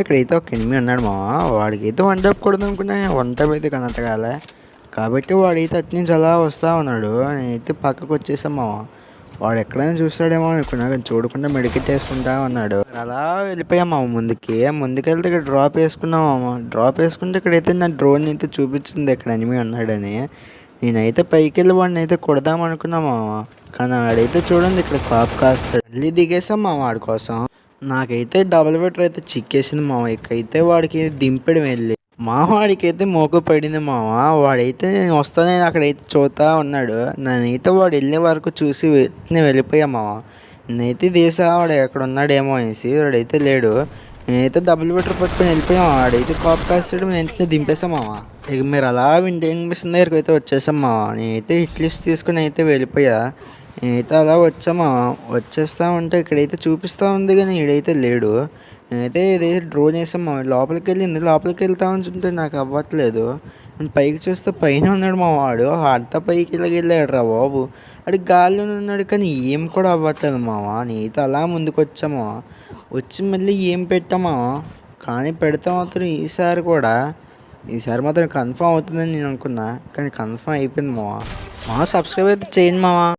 ఇక్కడైతే ఒక ఎనిమి ఉన్నాడు వాడికైతే వన్ టాప్ కొడదామనుకున్నా వన్ టాప్ అయితే కనతగాలే కాబట్టి వాడైతే అటు నుంచి అలా వస్తూ ఉన్నాడు. నేనైతే పక్కకు వచ్చేసాం వాడు ఎక్కడైనా చూస్తాడేమో అనుకున్నా కానీ చూడకుండా మెడికెట్ వేసుకుంటా ఉన్నాడు. అలా వెళ్ళిపోయాం ముందుకెళ్తే ఇక్కడ డ్రాప్ వేసుకున్నాం డ్రాప్ వేసుకుంటే ఇక్కడైతే నా డ్రోన్ అయితే చూపించింది ఇక్కడ ఎనిమి ఉన్నాడని. నేనైతే పైకి వెళ్ళి వాడిని అయితే కొడదాం అనుకున్నాం కానీ ఆడైతే చూడండి ఇక్కడ కాప్ కాస్తాడు. మళ్ళీ దిగేసాం వాడి కోసం. నాకైతే డబుల్ బెటర్ అయితే చిక్కేసింది ఇకైతే వాడికి దింపడం వెళ్ళి వాడికైతే మోకు పడింది వాడైతే నేను వస్తానే అక్కడైతే చూతా ఉన్నాడు. నేనైతే వాడు వెళ్ళే వరకు చూసి నేను వెళ్ళిపోయా నేనైతే తీసా వాడు ఎక్కడ ఉన్నాడేమో అనేసి. వాడైతే లేడు. నేనైతే డబుల్ బెటర్ పట్టుకొని వెళ్ళిపోయాం. వాడైతే కాప్ కాస్తాడు నేను దింపేసాం ఇక మీరు అలా వింటింగ్ మిషన్ దగ్గరికి అయితే వచ్చేసాం నేనైతే హిట్ లిస్ట్ తీసుకుని అయితే వెళ్ళిపోయా. నేనైతే అలా వచ్చేస్తా ఉంటే ఇక్కడైతే చూపిస్తూ ఉంది కానీ ఈడైతే లేడు. నేనైతే ఇదైతే డ్రోన్ వేసాం లోపలికి వెళ్తా ఉంటుంటే నాకు అవ్వట్లేదు. నేను పైకి చూస్తే పైన ఉన్నాడు వాడు అంతా పైకి వెళ్ళాడు రా బాబు. అది గాల్లో ఉన్నాడు కానీ ఏం కూడా అవ్వట్లేదు నేనైతే అలా ముందుకు వచ్చి మళ్ళీ ఏం పెట్టామా కానీ పెడతా మాత్రం ఈసారి మాత్రం కన్ఫర్మ్ అవుతుందని నేను అనుకున్నా కానీ కన్ఫర్మ్ అయిపోయింది సబ్స్క్రైబ్ అయితే చేయండి